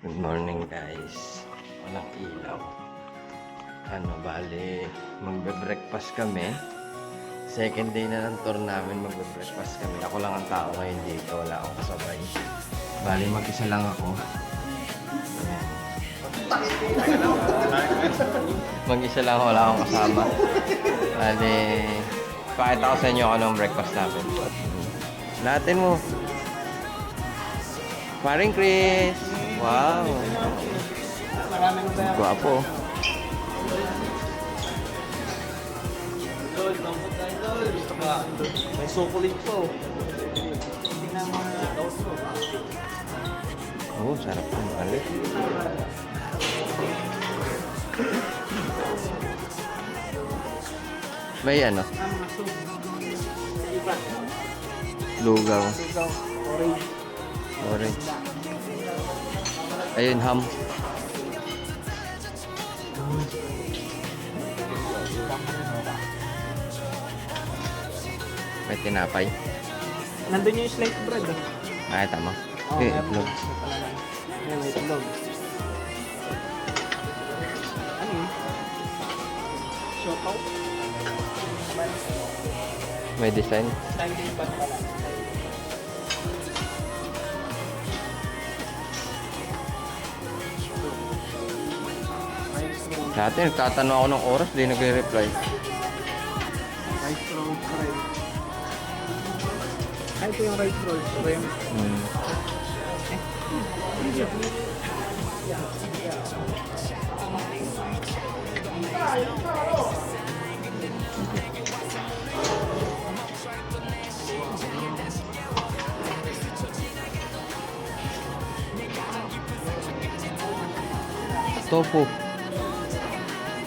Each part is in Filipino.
Good morning guys. Walang ilaw. Bali, magbe-breakfast kami. Second day na ng tour namin, magbe-breakfast kami. Ako lang ang tao ngayon dito, wala akong kasabay. Bali, mag-isa lang ako. Mag-isa lang ako, wala akong kasama. Bali, pakita ko sa inyo kung anong breakfast namin. Latin mo. Paring Chris! Wow! Guwapo. May sukulit po. Oh, sarap ng balik. May ano? Lugaw. Orange. Orange. Ayun, ham. May tinapay. Nandun yung sliced bread. Ay, tama. Oh, Eh, meron. itlog. May itlog. Ano yun? Siopaw? May design. Standing pan pala. Sa atin, nagtatanong ako ng oras, di nagre-reply. Rice roll shrimp. Ay, ito yung rice roll shrimp. Hmm. Tofu.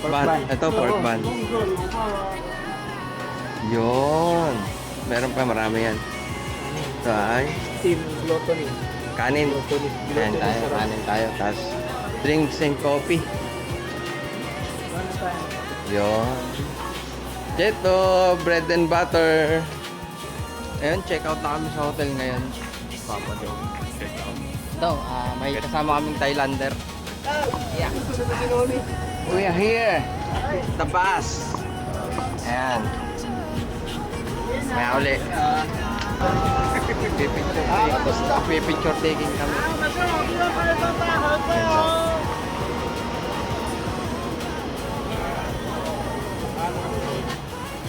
Ban. Ito, pork bun. Yun. Meron pa, marami yan. Ito ay Team Glotony. kanin. Glotony. Ayan tayo, kanin tayo. Tapos drinks and coffee. Ano tayo? Yun. Ito, bread and butter. Ayun, check out na kami sa hotel ngayon. Papa Joe. Check out. Ito, may kasama kaming Thailander. Yeah. We are here. The bus. Ayan. May uli. Pipicture taking kami.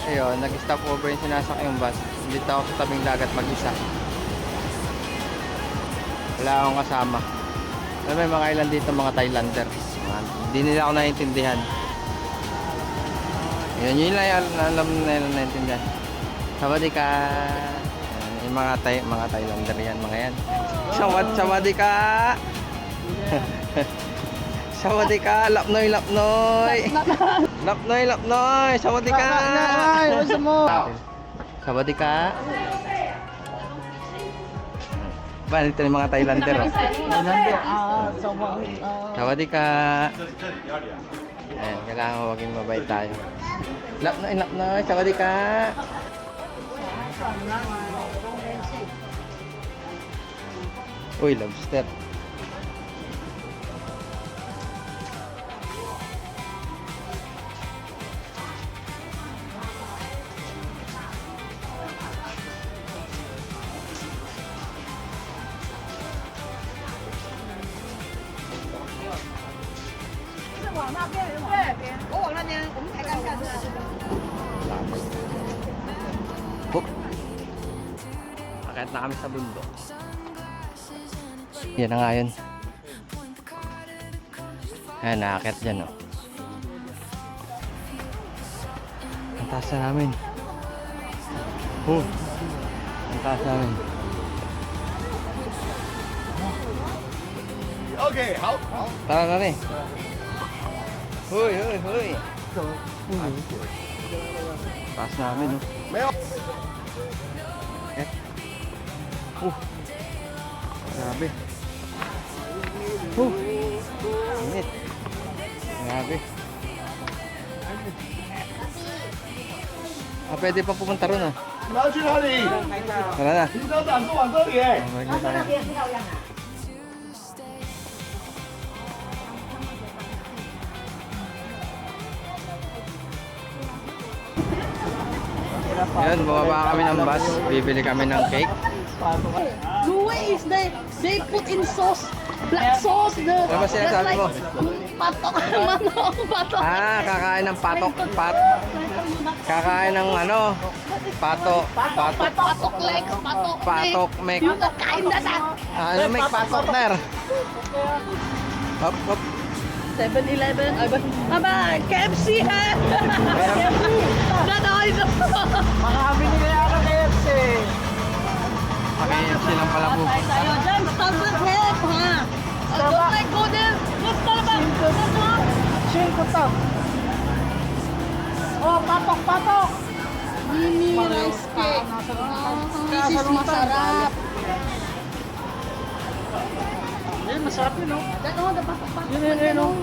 Ayun, nag-stop over yung sinasakayang bus. Dito ako sa tabing dagat mag-isa. Wala akong kasama. Alam mo, mga ilan dito mga Thailander. Hindi nila ako naiintindihan. Yun lang yung alam nila naiintindihan. Sawadee ka. Yung mga Thailander yan, mga yan. Sawadee ka. Sawadee ka. Lapnoy, lapnoy. Lapnoy, lapnoy. Sawadee ka. Sawadee ka. Ba, dito yung mga Thailander. Oh. Sawadee ka. Ayan, kailangan maging mabait tayo. Lapnoy, lapnoy. Sawadee ka. Uy, lobster. Hook. Akit na kami sa bundok. Yan na nga yun. Ayan, nakakit dyan, oh. Ang taas na namin. Oh, ang taas namin. Okay, how? Tara na rin. Huy, huy, huy. Taas namin, oh. Mayo. Grabe. Init. Grabe. Pwede pa pumunta ron, ah. 你们要去哪里？ Tara na. 平常展是往这里哎。 Balik na tayo. Ayun, bumaba kami ng bus. Bibili kami ng cake. Louis is they put in sauce, black sauce. Ano ba sinasabi mo? Patok, manok, patok. Kakain ng kakain ng ano? Patok Legs, patok mek. Patok kain na na. Ano mek patok ner? Hop, hop. 7-Eleven. Aba, KFC ha. Nanoy na. Makakabili kaya ako KFC. Paki-KFC lang pala po. Tayo dyan, Starbucks help ha. Don't like go there. Go Starbucks. Shinko to. Oh, patok. Mini rice cake. This is masarap. Yan, masarap yun, no? Ano, dapat pa. Yun, no?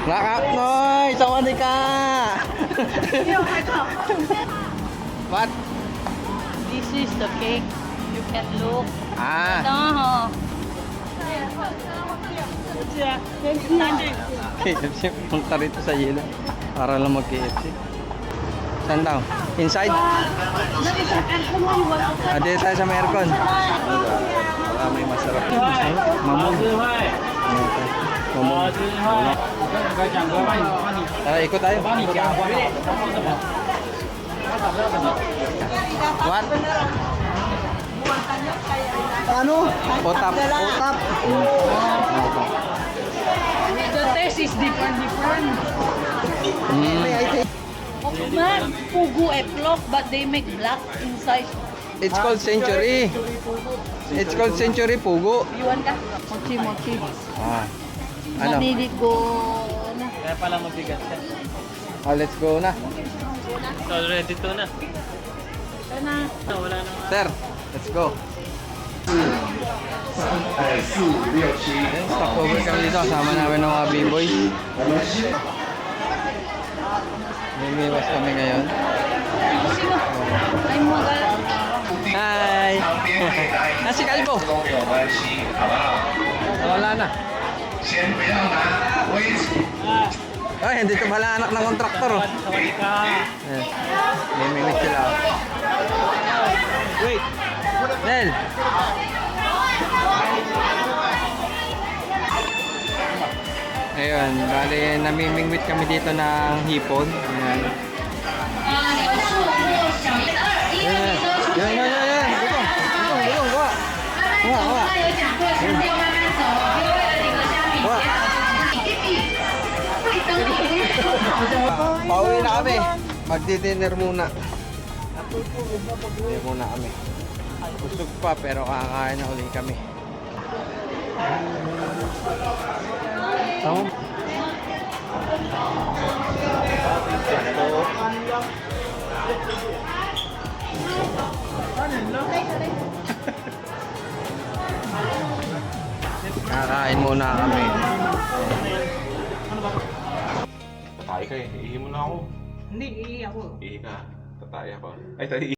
Lakap noy, sawadi ka. What? This is the cake. You can look. Ah, Thank you. KFC. Punta rito sa yelo. Para lang mag-KFC. Saan daw? Inside? Dito tayo sa may aircon. Wala may masarap. Mamon. Mamon. Tara, ikot tayo. What? Ano? Otap. The taste is different. Man, pugu eplok, but they make black inside. It's called Century. It's called Century Pugo. You want ka? Mochi. Ah. Ano? Maniligo na. Kaya pala mabigat siya. Let's go na. So, ready to na. Sana. Wala na. Sir, let's go. Ayan, stopover kami dito. Kasama namin ng mga B-boy. Lumiwas kami ngayon. Sino? Ay mo ga. Hi! Nasi Kalbo? Wala na. Ay, hindi ito pala anak ng kontraktor. Oh. Ayan. Mimimik sila. Wait. Nel! Ayun, bali namimingwit kami dito ng hipon. Ayan. Yan. Gulong, kuha. Kuha. Pauwi na kami. Magdi-dinner muna. Dinner muna kami. Busog pa pero kakain na uli kami. Tama? Kakain muna kami. Tatay ka eh. Ihi mo na ako. Hindi, ako. Ihi ka. Tatay ako. Ay, tayo.